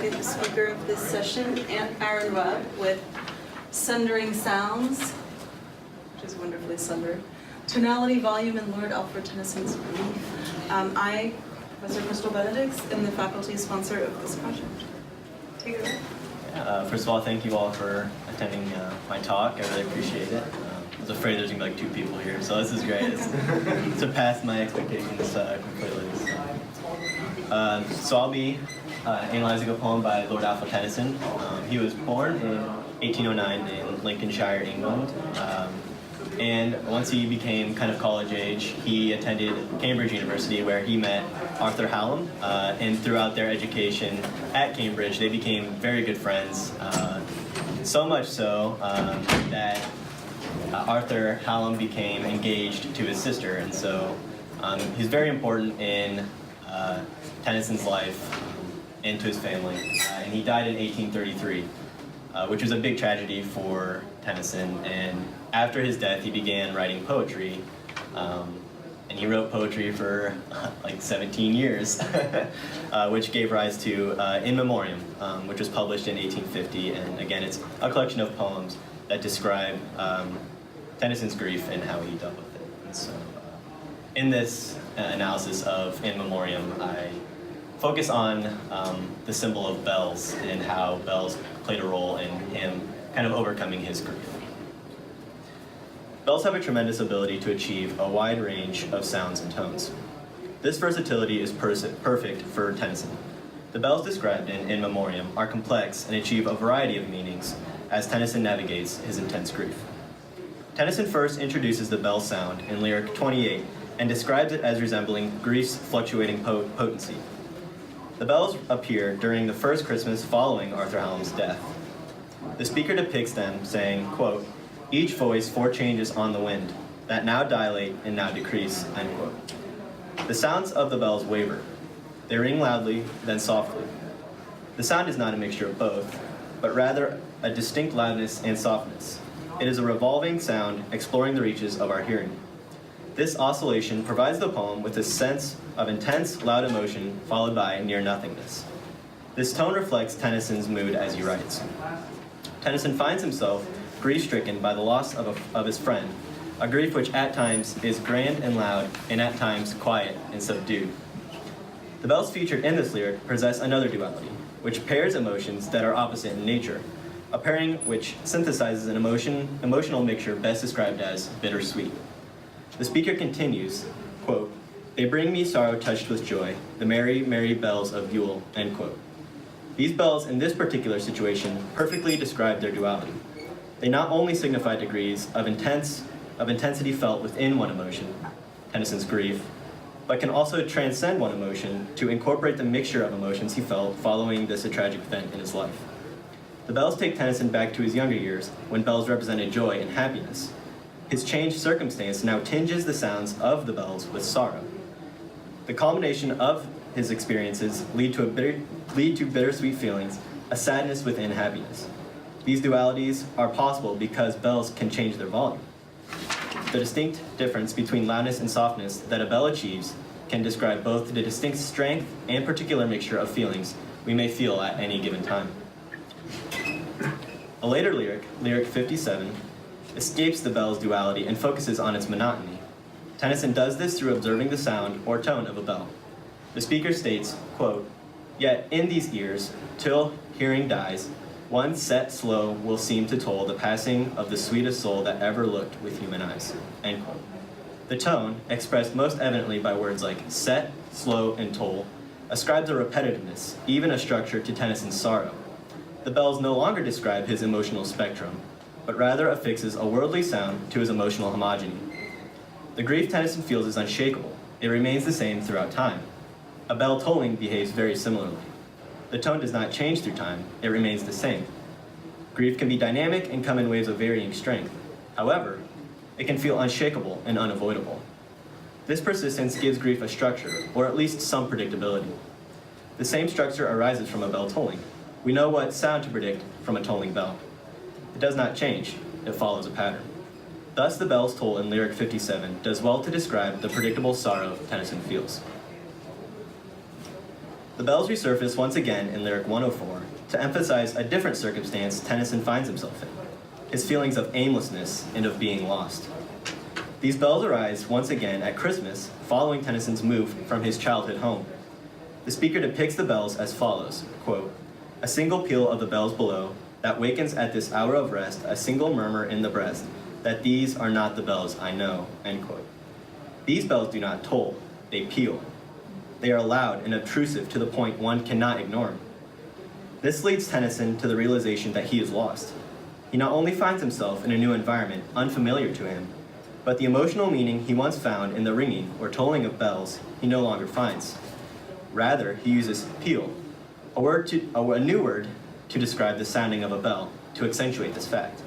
be the speaker of this session, and Aaron Webb with Sundering Sounds, which is wonderfully sundered. Tonality, Volume, and Lord Alfred Tennyson's Brief. I, Professor Crystal Benedicts, am the faculty sponsor of this project. Take it away. First of all, thank you all for attending my talk. I really appreciate it. I was afraid there's going to be like 2 people here, so this is great. It's surpassed my expectations completely. So I'll be analyzing a poem by Lord Alfred Tennyson. He was born in 1809 in Lincolnshire, England. And once he became kind of college age, he attended Cambridge University, where he met Arthur Hallam. And throughout their education at Cambridge, they became very good friends. So much so that Arthur Hallam became engaged to his sister. And so he's very important in Tennyson's life and to his family. And he died in 1833, which was a big tragedy for Tennyson. And after his death, he began writing poetry, and he wrote poetry for like 17 years, which gave rise to In Memoriam, which was published in 1850, and again, it's a collection of poems that describe Tennyson's grief and how he dealt with it. And so, in this analysis of In Memoriam, I focus on the symbol of bells and how bells played a role in him kind of overcoming his grief. Bells have a tremendous ability to achieve a wide range of sounds and tones. This versatility is perfect for Tennyson. The bells described in In Memoriam are complex and achieve a variety of meanings as Tennyson navigates his intense grief. Tennyson first introduces the bell sound in lyric 28 and describes it as resembling grief's fluctuating potency. The bells appear during the first Christmas following Arthur Hallam's death. The speaker depicts them saying, quote, "Each voice 4 changes on the wind, that now dilate and now decrease," end quote. The sounds of the bells waver. They ring loudly, then softly. The sound is not a mixture of both, but rather a distinct loudness and softness. It is a revolving sound exploring the reaches of our hearing. This oscillation provides the poem with a sense of intense, loud emotion followed by near nothingness. This tone reflects Tennyson's mood as he writes. Tennyson finds himself grief-stricken by the loss of his friend, a grief which at times is grand and loud, and at times quiet and subdued. The bells featured in this lyric possess another duality, which pairs emotions that are opposite in nature, a pairing which synthesizes an emotional mixture best described as bittersweet. The speaker continues, quote, "They bring me sorrow touched with joy, the merry, merry bells of Yule," end quote. These bells in this particular situation perfectly describe their duality. They not only signify degrees of intensity felt within one emotion, Tennyson's grief, but can also transcend one emotion to incorporate the mixture of emotions he felt following this tragic event in his life. The bells take Tennyson back to his younger years, when bells represented joy and happiness. His changed circumstance now tinges the sounds of the bells with sorrow. The culmination of his experiences lead to bittersweet feelings, a sadness within happiness. These dualities are possible because bells can change their volume. The distinct difference between loudness and softness that a bell achieves can describe both the distinct strength and particular mixture of feelings we may feel at any given time. A later lyric, lyric 57, escapes the bell's duality and focuses on its monotony. Tennyson does this through observing the sound or tone of a bell. The speaker states, quote, "Yet in these ears, till hearing dies, one set slow will seem to toll the passing of the sweetest soul that ever looked with human eyes," end quote. The tone, expressed most evidently by words like set, slow, and toll, ascribes a repetitiveness, even a structure to Tennyson's sorrow. The bells no longer describe his emotional spectrum, but rather affixes a worldly sound to his emotional homogeny. The grief Tennyson feels is unshakable. It remains the same throughout time. A bell tolling behaves very similarly. The tone does not change through time, it remains the same. Grief can be dynamic and come in waves of varying strength. However, it can feel unshakable and unavoidable. This persistence gives grief a structure, or at least some predictability. The same structure arises from a bell tolling. We know what sound to predict from a tolling bell. It does not change, it follows a pattern. Thus the bell's toll in lyric 57 does well to describe the predictable sorrow Tennyson feels. The bells resurface once again in lyric 104 to emphasize a different circumstance Tennyson finds himself in, his feelings of aimlessness and of being lost. These bells arise once again at Christmas, following Tennyson's move from his childhood home. The speaker depicts the bells as follows, quote, "A single peal of the bells below, that wakens at this hour of rest, a single murmur in the breast, that these are not the bells I know," end quote. These bells do not toll, they peal. They are loud and obtrusive to the point one cannot ignore them. This leads Tennyson to the realization that he is lost. He not only finds himself in a new environment unfamiliar to him, but the emotional meaning he once found in the ringing or tolling of bells he no longer finds. Rather, he uses peal, a new word to describe the sounding of a bell, to accentuate this fact.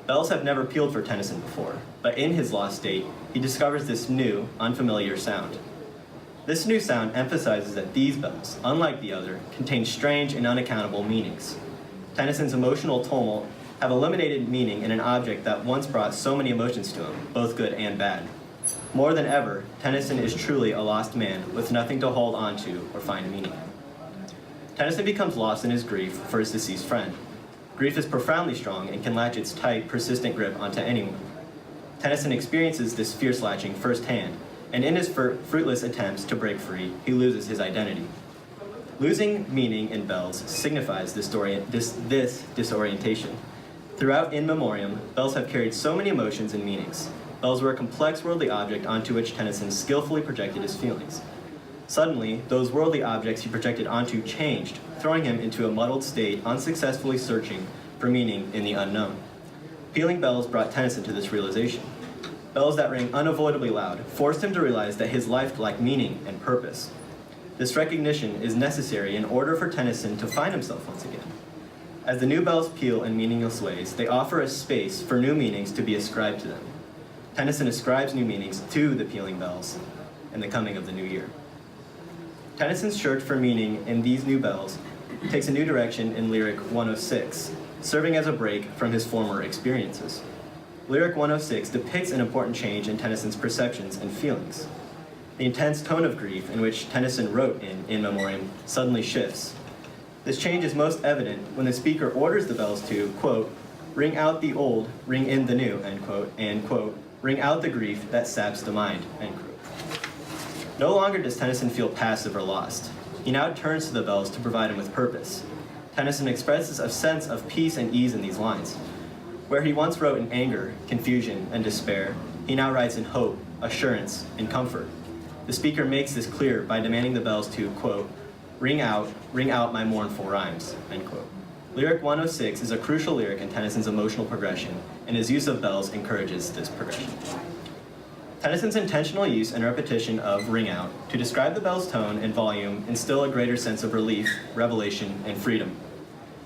Bells have never pealed for Tennyson before, but in his lost state, he discovers this new, unfamiliar sound. This new sound emphasizes that these bells, unlike the other, contain strange and unaccountable meanings. Tennyson's emotional tumult have eliminated meaning in an object that once brought so many emotions to him, both good and bad. More than ever, Tennyson is truly a lost man with nothing to hold on to or find meaning. Tennyson becomes lost in his grief for his deceased friend. Grief is profoundly strong and can latch its tight, persistent grip onto anyone. Tennyson experiences this fierce latching firsthand, and in his fruitless attempts to break free, he loses his identity. Losing meaning in bells signifies this disorientation. Throughout In Memoriam, bells have carried so many emotions and meanings. Bells were a complex worldly object onto which Tennyson skillfully projected his feelings. Suddenly, those worldly objects he projected onto changed, throwing him into a muddled state, unsuccessfully searching for meaning in the unknown. Pealing bells brought Tennyson to this realization. Bells that rang unavoidably loud forced him to realize that his life lacked meaning and purpose. This recognition is necessary in order for Tennyson to find himself once again. As the new bells peal in meaningless ways, they offer a space for new meanings to be ascribed to them. Tennyson ascribes new meanings to the pealing bells and the coming of the new year. Tennyson's search for meaning in these new bells takes a new direction in lyric 106, serving as a break from his former experiences. Lyric 106 depicts an important change in Tennyson's perceptions and feelings. The intense tone of grief in which Tennyson wrote in Memoriam suddenly shifts. This change is most evident when the speaker orders the bells to, quote, "Ring out the old, ring in the new," end quote, and, quote, "Ring out the grief that saps the mind," end quote. No longer does Tennyson feel passive or lost. He now turns to the bells to provide him with purpose. Tennyson expresses a sense of peace and ease in these lines. Where he once wrote in anger, confusion, and despair, he now writes in hope, assurance, and comfort. The speaker makes this clear by demanding the bells to, quote, ring out my mournful rhymes," end quote. Lyric 106 is a crucial lyric in Tennyson's emotional progression, and his use of bells encourages this progression. Tennyson's intentional use and repetition of ring out to describe the bell's tone and volume instill a greater sense of relief, revelation, and freedom.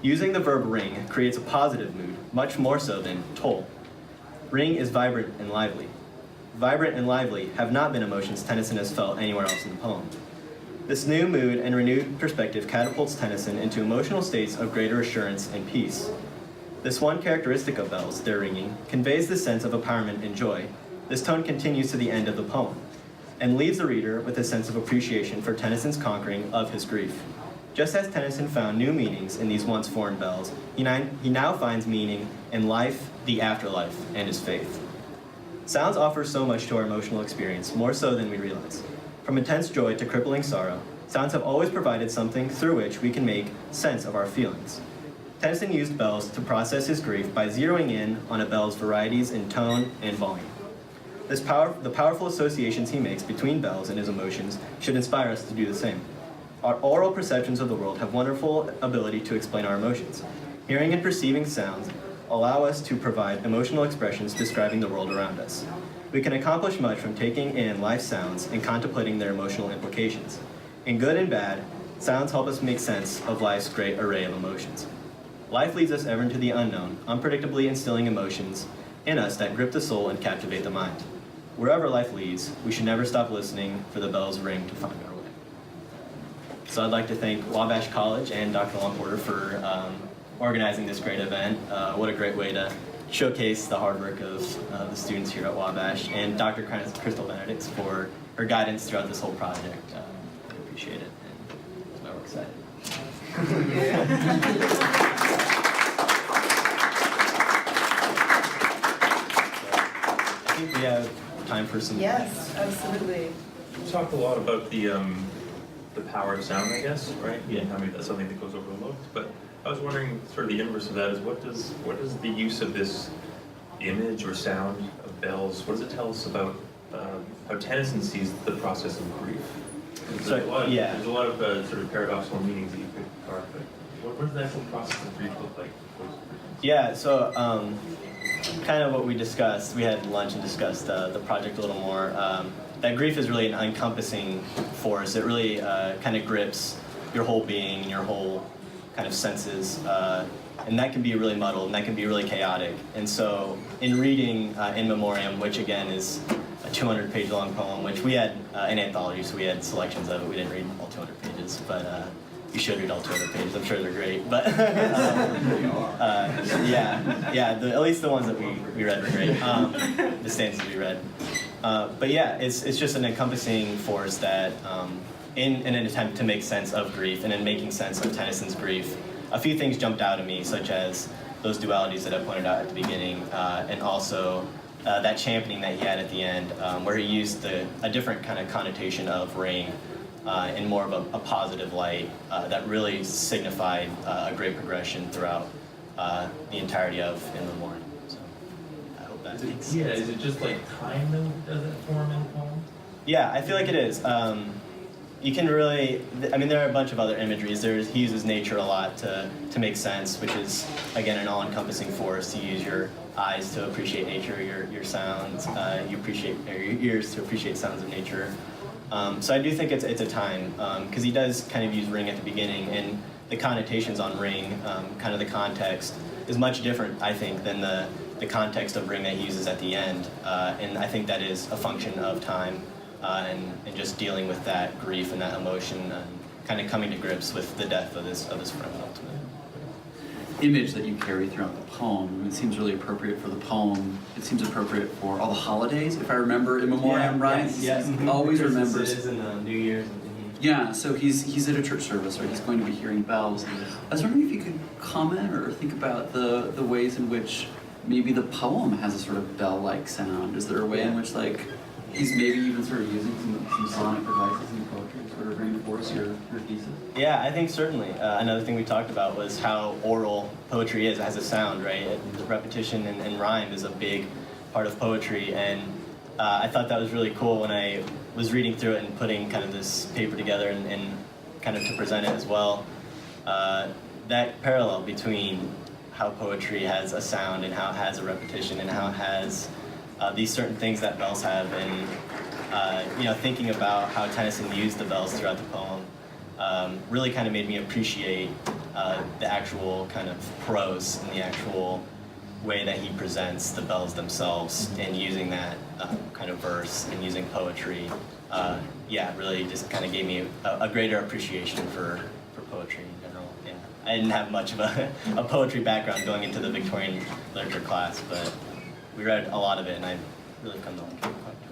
Using the verb ring creates a positive mood, much more so than toll. Ring is vibrant and lively. Vibrant and lively have not been emotions Tennyson has felt anywhere else in the poem. This new mood and renewed perspective catapults Tennyson into emotional states of greater assurance and peace. This one characteristic of bells, their ringing, conveys the sense of empowerment and joy. This tone continues to the end of the poem, and leaves the reader with a sense of appreciation for Tennyson's conquering of his grief. Just as Tennyson found new meanings in these once foreign bells, he now finds meaning in life, the afterlife, and his faith. Sounds offer so much to our emotional experience, more so than we realize. From intense joy to crippling sorrow, sounds have always provided something through which we can make sense of our feelings. Tennyson used bells to process his grief by zeroing in on a bell's varieties in tone and volume. The powerful associations he makes between bells and his emotions should inspire us to do the same. Our oral perceptions of the world have wonderful ability to explain our emotions. Hearing and perceiving sounds allow us to provide emotional expressions describing the world around us. We can accomplish much from taking in life sounds and contemplating their emotional implications. In good and bad, sounds help us make sense of life's great array of emotions. Life leads us ever into the unknown, unpredictably instilling emotions in us that grip the soul and captivate the mind. Wherever life leads, we should never stop listening for the bell's ring to find our way. So I'd like to thank Wabash College and Dr. Longporter for organizing this great event. What a great way to showcase the hard work of the students here at Wabash, and Dr. Crystal Benedicts for her guidance throughout this whole project. I appreciate it. And that's my I think we have time for some. Yes, absolutely. You talked a lot about the power of sound, I guess, right? Yeah. I mean, that's something that goes overlooked. But I was wondering, sort of the inverse of that is what does the use of this image or sound of bells, what does it tell us about how Tennyson sees the process of grief? There's a lot of sort of paradoxical meanings that you could carve, but what does the actual process of grief look like? Yeah, so kind of what we discussed, we had lunch and discussed the project a little more. That grief is really an encompassing force. It really kind of grips your whole being and your whole kind of senses. And that can be really muddled and that can be really chaotic. And so in reading In Memoriam, which again is a 200-page long poem, which we had an anthology, so we had selections of it. We didn't read all 200 pages, but you should read all 200 pages. I'm sure they're great. But at least the ones that we read were great. The stanzas we read. But yeah, it's just an encompassing force that in an attempt to make sense of grief and in making sense of Tennyson's grief, a few things jumped out at me, such as those dualities that I pointed out at the beginning, and also that championing that he had at the end, where he used a different kind of connotation of ring in more of a positive light that really signified a great progression throughout the entirety of In Memoriam. So I hope that makes sense. Yeah, is it just like time that does that form in the poem? Yeah, I feel like it is. You can really, I mean, there are a bunch of other imageries. He uses nature a lot to make sense, which is, again, an all-encompassing force. You use your eyes to appreciate nature, your sounds, your ears to appreciate sounds of nature. So I do think it's a time, because he does kind of use ring at the beginning, and the connotations on ring, kind of the context, is much different, I think, than the context of ring that he uses at the end. And I think that is a function of time. And just dealing with that grief and that emotion and kind of coming to grips with the death of this friend ultimately. Image that you carry throughout the poem, it seems really appropriate for the poem. It seems appropriate for all the holidays, if I remember In Memoriam right. Yes. He always remembers. And New Year's. Yeah, so he's at a church service, right? He's going to be hearing bells. I was wondering if you could comment or think about the ways in which maybe the poem has a sort of bell-like sound. Is there a way in which, like, he's maybe even sort of using some sonic devices in poetry to sort of reinforce your thesis? Yeah, I think certainly. Another thing we talked about was how oral poetry is as a sound, right? The repetition and rhyme is a big part of poetry, and I thought that was really cool when I was reading through it and putting kind of this paper together and kind of to present it as well. That parallel between how poetry has a sound and how it has a repetition and how it has these certain things that bells have, and thinking about how Tennyson used the bells throughout the poem really kind of made me appreciate the actual kind of prose and the actual way that he presents the bells themselves, and using that kind of verse and using poetry, really just kind of gave me a greater appreciation for poetry in general. Yeah, I didn't have much of a poetry background going into the Victorian literature class, but we read a lot of it, and I really come to like it quite to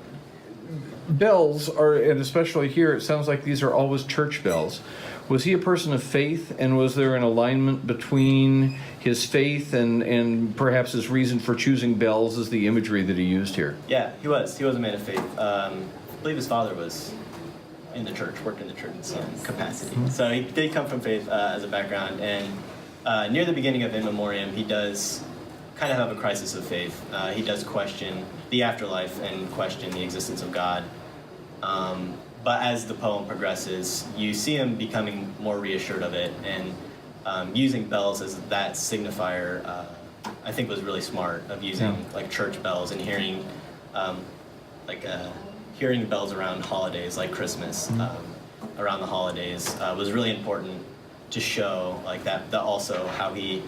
it. Bells are, and especially here, it sounds like these are always church bells. Was he a person of faith, and was there an alignment between his faith and perhaps his reason for choosing bells as the imagery that he used here? Yeah, he was. He was a man of faith. I believe his father was in the church, worked in the church in some capacity. So he did come from faith as a background, and near the beginning of In Memoriam, he does kind of have a crisis of faith. He does question the afterlife and question the existence of God. But as the poem progresses, you see him becoming more reassured of it, and using bells as that signifier, I think was really smart, of using like church bells and hearing hearing bells around holidays like Christmas, around the holidays was really important to show like that also how he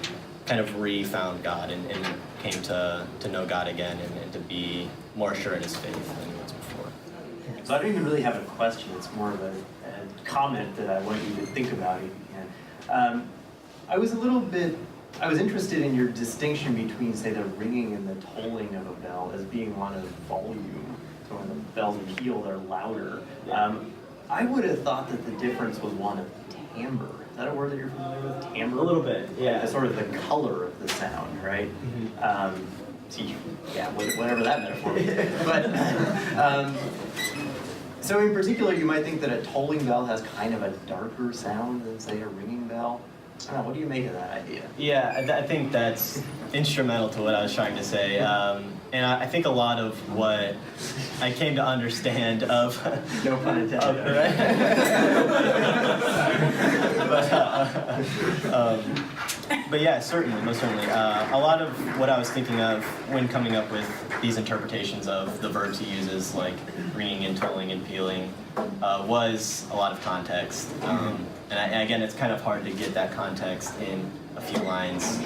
kind of re-found God and came to know God again and to be more sure in his faith than he was before. So I don't even really have a question. It's more of a comment that I want you to think about if you can. I was interested in your distinction between, say, the ringing and the tolling of a bell as being one of volume. So when the bells and peal, they're louder. I would have thought that the difference was one of timbre, that a word that you're familiar with? Timbre? A little bit, yeah. Sort of the color of the sound, right? Yeah, whatever that metaphor is. But, so in particular, you might think that a tolling bell has kind of a darker sound than, say, a ringing bell. I don't know, what do you make of that idea? Yeah, I think that's instrumental to what I was trying to say. And I think a lot of what I came to understand of... No pun intended. But yeah, certainly, most certainly. A lot of what I was thinking of when coming up with these interpretations of the verbs he uses, like ringing and tolling and pealing, was a lot of context. And again, it's kind of hard to get that context in a few lines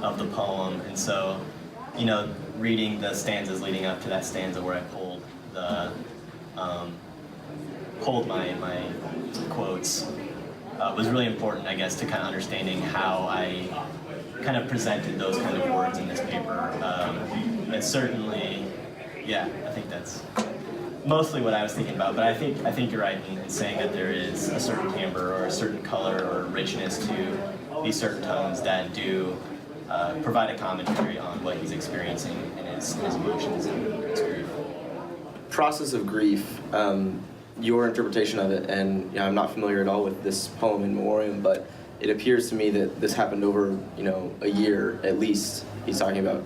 of the poem. And so, you know, reading the stanzas leading up to that stanza where I pulled my quotes was really important, I guess, to kind of understanding how I kind of presented those kind of words in this paper. And certainly, yeah, I think that's mostly what I was thinking about. But I think you're right in saying that there is a certain timbre or a certain color or richness to these certain tones that do provide a commentary on what he's experiencing in his emotions and his grief. Process of grief, your interpretation of it, and I'm not familiar at all with this poem in memoriam, but it appears to me that this happened over, a year at least. He's talking about,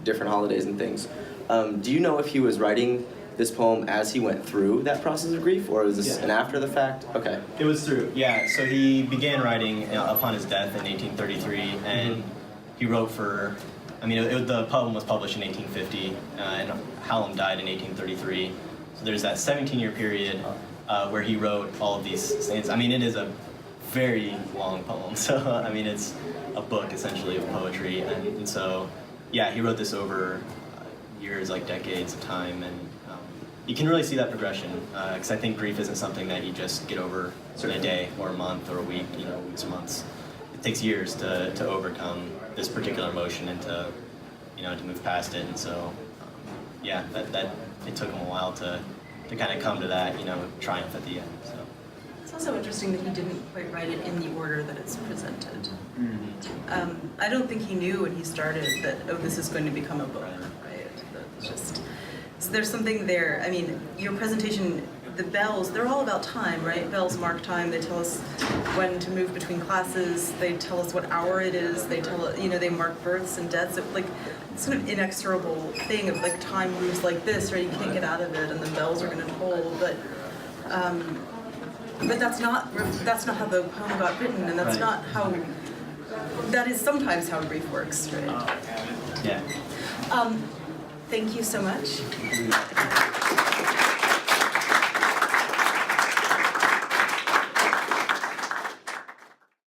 different holidays and things. Do you know if he was writing this poem as he went through that process of grief, or was this an after the fact? Okay. It was through, yeah. So he began writing upon his death in 1833, and he wrote for, the poem was published in 1850, and Hallam died in 1833. So there's that 17-year period where he wrote all of these stanzas. It is a very long poem, so it's a book essentially of poetry, and so yeah, he wrote this over years, like decades of time, and you can really see that progression, because I think grief isn't something that you just get over in a day or a month or a week, weeks, months. It takes years to overcome this particular emotion and to move past it, and so yeah, that it took him a while to kind of come to that, triumph at the end. So. It's also interesting that he didn't quite write it in the order that it's presented. I don't think he knew when he started that, this is going to become a book, right? It's just, so there's something there. Your presentation, the bells, they're all about time, right? Bells mark time. They tell us when to move between classes. They tell us what hour it is. They tell us, they mark births and deaths. It's sort of inexorable thing of time moves like this, right? You can't get out of it, and the bells are going to toll. But that's not how the poem got written, and that's not how. That is sometimes how grief works, right? Yeah. Thank you so much.